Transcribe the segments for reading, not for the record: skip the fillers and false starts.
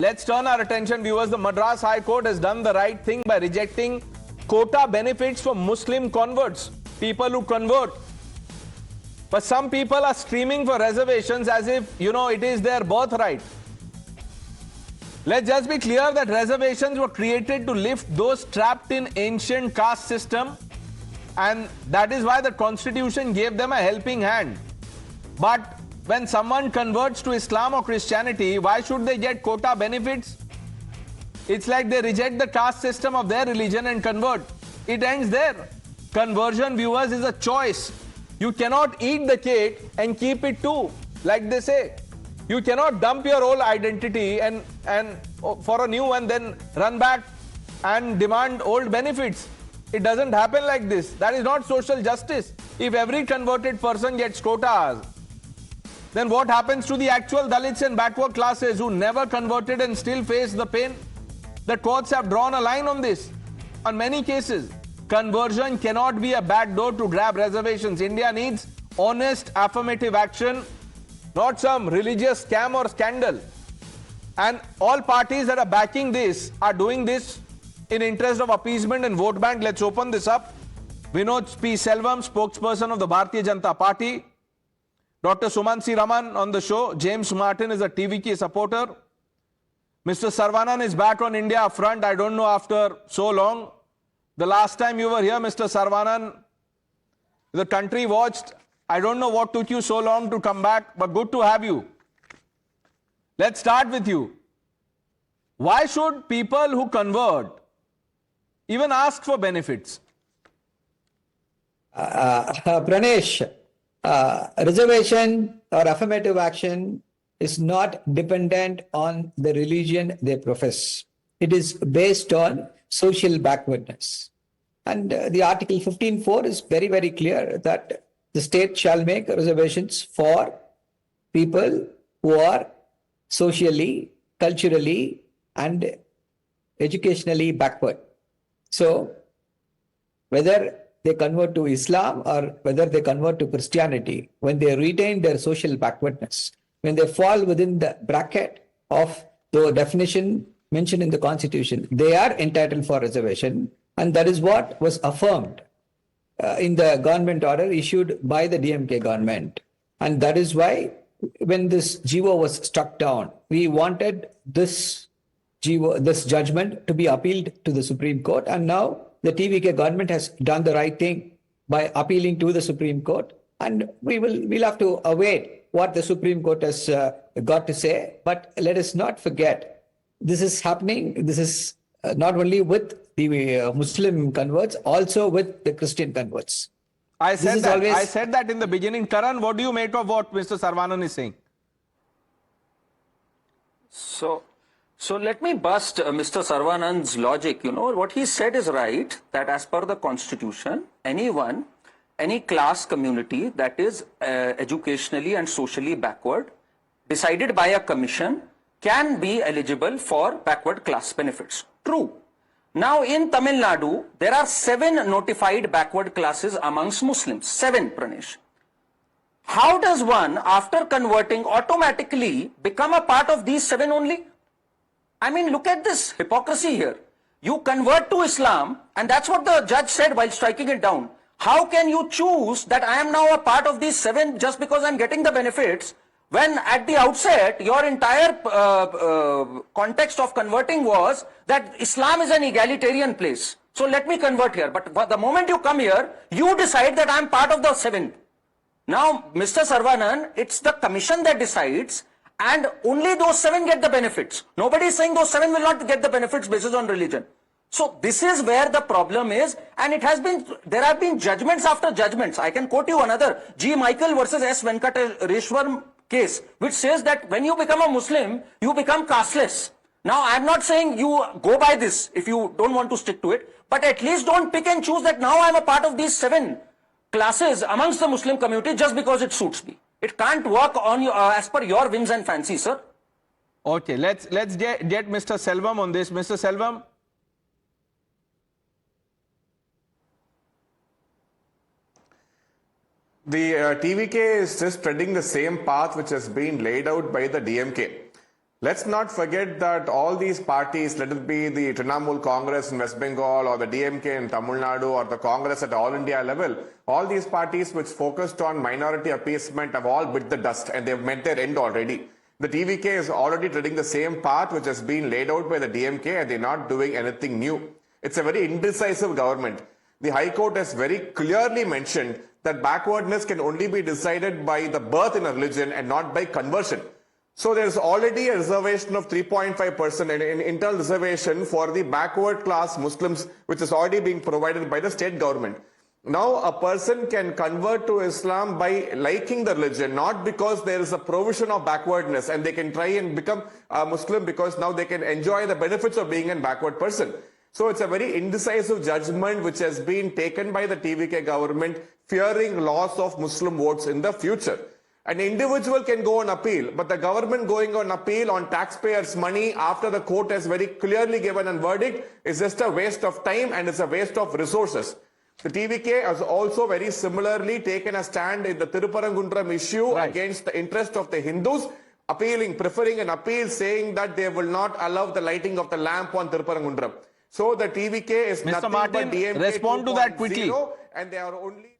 Let's turn our attention, viewers. The Madras High Court has done the right thing by rejecting quota benefits for Muslim converts, people who convert. But some people are screaming for reservations as if, it is their birthright. Let's just be clear that reservations were created to lift those trapped in ancient caste system, and that is why the constitution gave them a helping hand. But when someone converts to Islam or Christianity, why should they get quota benefits? It's like they reject the caste system of their religion and convert. It ends there. Conversion, viewers, is a choice. You cannot eat the cake and keep it too, like they say. You cannot dump your old identity and for a new one, then run back and demand old benefits. It doesn't happen like this. That is not social justice. If every converted person gets quotas, then what happens to the actual Dalits and backward classes who never converted and still face the pain? The courts have drawn a line on this. On many cases, conversion cannot be a back door to grab reservations. India needs honest affirmative action, not some religious scam or scandal. And all parties that are backing this are doing this in interest of appeasement and vote bank. Let's open this up. Vinod P. Selvam, spokesperson of the Bharatiya Janata Party. Dr. Sumansi Raman on the show. James Martin is a TVK supporter. Mr. Sarvanan is back on India Upfront. I don't know after so long. The last time you were here, Mr. Sarvanan, the country watched. I don't know what took you so long to come back, but good to have you. Let's start with you. Why should people who convert even ask for benefits? Pranesh, reservation or affirmative action is not dependent on the religion they profess. It is based on social backwardness. And the Article 15.4 is very, very clear that the state shall make reservations for people who are socially, culturally, and educationally backward. So, whether they convert to Islam or whether they convert to Christianity, when they retain their social backwardness, when they fall within the bracket of the definition mentioned in the Constitution, they are entitled for reservation. And that is what was affirmed in the government order issued by the DMK government. And that is why when this GO was struck down, we wanted this judgment to be appealed to the Supreme Court. And now the TVK government has done the right thing by appealing to the Supreme Court. And we'll have to await what the Supreme Court has got to say. But let us not forget, this is happening. This is not only with the Muslim converts, also with the Christian converts. I said that in the beginning. Karan, what do you make of what Mr. Sarvanan is saying? So let me bust Mr. Sarvanan's logic. What he said is right, that as per the Constitution, anyone, any class community that is educationally and socially backward, decided by a commission, can be eligible for backward class benefits. True. Now in Tamil Nadu, there are 7 notified backward classes amongst Muslims. 7, Pranesh. How does one, after converting, automatically become a part of these 7 only? I mean, look at this hypocrisy here. You convert to Islam, and that's what the judge said while striking it down. How can you choose that I am now a part of these 7 just because I'm getting the benefits, when at the outset, your entire context of converting was that Islam is an egalitarian place. So let me convert here. But the moment you come here, you decide that I'm part of the 7. Now, Mr. Sarvanan, it's the commission that decides, and only those 7 get the benefits. Nobody is saying those 7 will not get the benefits based on religion. So this is where the problem is, and there have been judgments after judgments. I can quote you another, G. Michael versus S. Venkateshwaran case, which says that when you become a Muslim, you become casteless. Now, I'm not saying you go by this if you don't want to stick to it, but at least don't pick and choose that now I'm a part of these 7 classes amongst the Muslim community just because it suits me. It can't work on as per your whims and fancies, sir. Okay, let's get Mr. Selvam on this. Mr. Selvam. The TVK is just treading the same path which has been laid out by the DMK. Let's not forget that all these parties, let it be the Trinamool Congress in West Bengal or the DMK in Tamil Nadu or the Congress at all India level, all these parties which focused on minority appeasement have all bit the dust and they've met their end already. The TVK is already treading the same path which has been laid out by the DMK and they're not doing anything new. It's a very indecisive government. The High Court has very clearly mentioned that backwardness can only be decided by the birth in a religion and not by conversion. So there's already a reservation of 3.5% an internal reservation for the backward class Muslims, which is already being provided by the state government. Now a person can convert to Islam by liking the religion, not because there is a provision of backwardness and they can try and become a Muslim because now they can enjoy the benefits of being a backward person. So it's a very indecisive judgment which has been taken by the TVK government, fearing loss of Muslim votes in the future. An individual can go on appeal, but the government going on appeal on taxpayers' money after the court has very clearly given a verdict is just a waste of time and it's a waste of resources. The TVK has also very similarly taken a stand in the Tirupparangundram issue against the interest of the Hindus, preferring an appeal saying that they will not allow the lighting of the lamp on Tirupparangundram. So the TVK is Mr. nothing Martin, but DMK respond to that quickly. And they are only...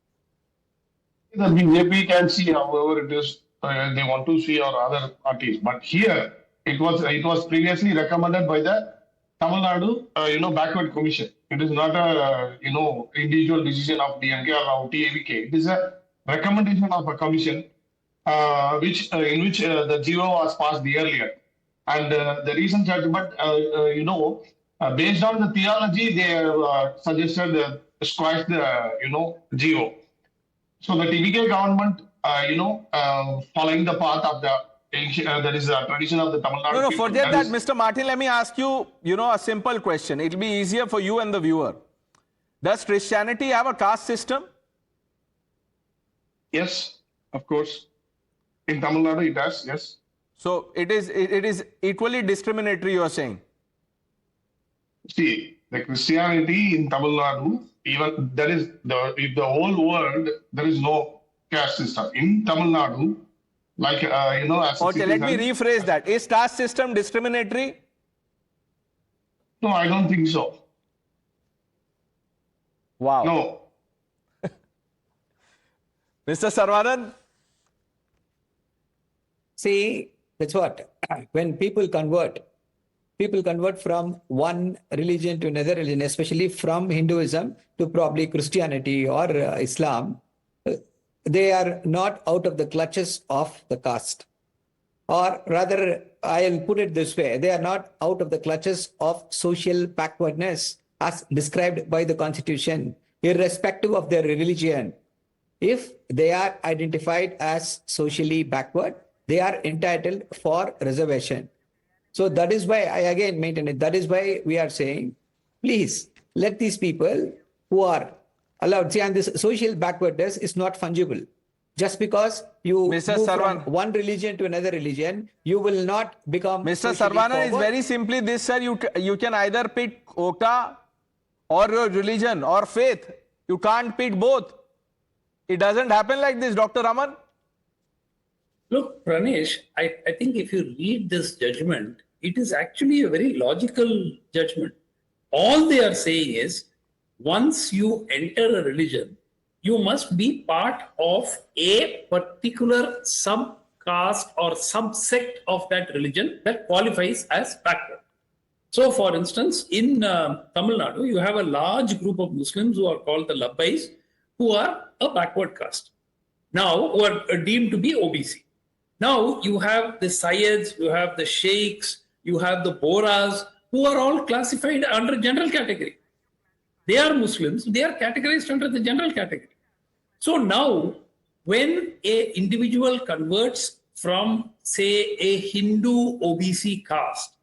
The BJP can see however it is they want to see or other parties, but here it was previously recommended by the Tamil Nadu backward commission. It is not a individual decision of DMK or TVK. It is a recommendation of a commission in which the GO was passed earlier, and the recent judgment based on the theology they suggested squash the GO. So the TVK government, following the path of the that is the tradition of the Tamil Nadu. No, forget that, Mr. Martin. Let me ask you, a simple question. It will be easier for you and the viewer. Does Christianity have a caste system? Yes, of course. In Tamil Nadu, it does. Yes. So it is equally discriminatory, you are saying? See, the Christianity in Tamil Nadu, even if the whole world, there is no caste system. In Tamil Nadu, like, as okay, let me rephrase that. Is caste system discriminatory? No, I don't think so. Wow. No. Mr. Saravanan? See, that's what. When people convert from one religion to another religion, especially from Hinduism to probably Christianity or Islam, they are not out of the clutches of the caste. Or rather, I'll put it this way, they are not out of the clutches of social backwardness as described by the Constitution, irrespective of their religion. If they are identified as socially backward, they are entitled for reservation. So that is why I again maintain it. That is why we are saying, please let these people who are allowed, see, and this social backwardness is not fungible. Just because you move from one religion to another religion, you will not become. Mr. Saravanan, is very simply this, sir. You can either pick quota or your religion or faith. You can't pick both. It doesn't happen like this, Dr. Raman. Look, Pranesh, I think if you read this judgment, it is actually a very logical judgment. All they are saying is, once you enter a religion, you must be part of a particular sub-caste or subsect of that religion that qualifies as backward. So, for instance, in Tamil Nadu, you have a large group of Muslims who are called the Labbais, who are a backward caste. Now, who are deemed to be OBC. Now, you have the Sayyids, you have the Sheikhs, you have the Boras, who are all classified under general category. They are Muslims, they are categorized under the general category. So now, when an individual converts from, say, a Hindu OBC caste,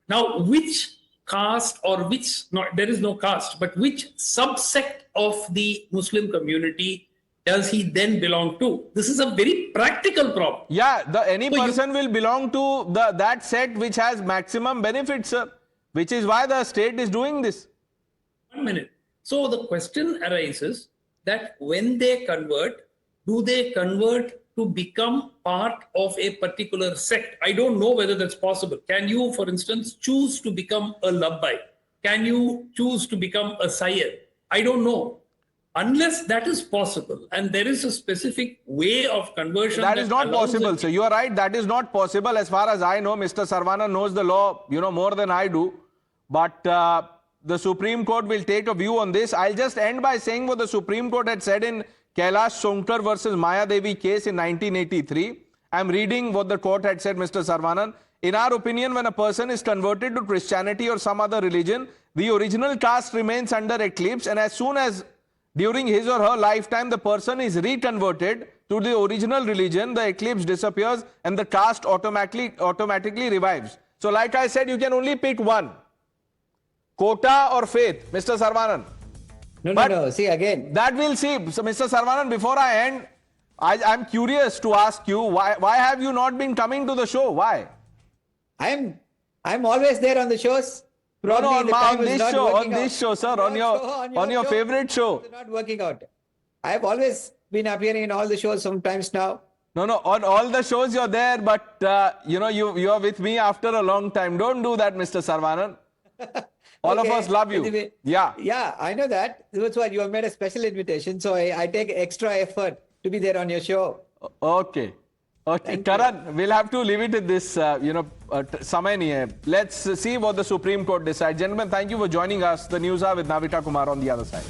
now which caste or which, there is no caste, but which subsect of the Muslim community does he then belong to? This is a very practical problem. Yeah, any person will belong to that set which has maximum benefits, sir, which is why the state is doing this. 1 minute. So the question arises that when they convert, do they convert to become part of a particular sect. I don't know whether that's possible. Can you, for instance, choose to become a Labbai? Can you choose to become a Sayyid? I don't know. Unless that is possible, and there is a specific way of conversion. That is not allows possible. it- So you are right. That is not possible. As far as I know, Mr. Sarvana knows the law, more than I do. But the Supreme Court will take a view on this. I'll just end by saying what the Supreme Court had said in Kailash Sonkar versus Maya Devi case in 1983. I'm reading what the court had said, Mr. Sarvanan. In our opinion, when a person is converted to Christianity or some other religion, the original caste remains under eclipse, and as soon as during his or her lifetime the person is reconverted to the original religion, the eclipse disappears and the caste automatically revives. So like I said, you can only pick one. Quota or faith, Mr. Sarvanan. No. See, again, That we'll see. So Mr. Sarvanan, before I end, I'm curious to ask you, why have you not been coming to the show? Why? I'm always there on the shows. No, Probably the time on is this not show, working on out. this show, sir, On your show, favorite show. it's not working out. I have always been appearing in all the shows sometimes now. No, on all the shows you're there, but you are with me after a long time. Don't do that, Mr. Sarvanan. All of Okay. us love you. Anyway, Yeah. Yeah, I know that. That's why you have made a special invitation. So I take extra effort to be there on your show. Okay. Karan, we'll have to leave it at this, samay nahi hai. Let's see what the Supreme Court decides. Gentlemen, thank you for joining us. The news are with Navita Kumar on the other side.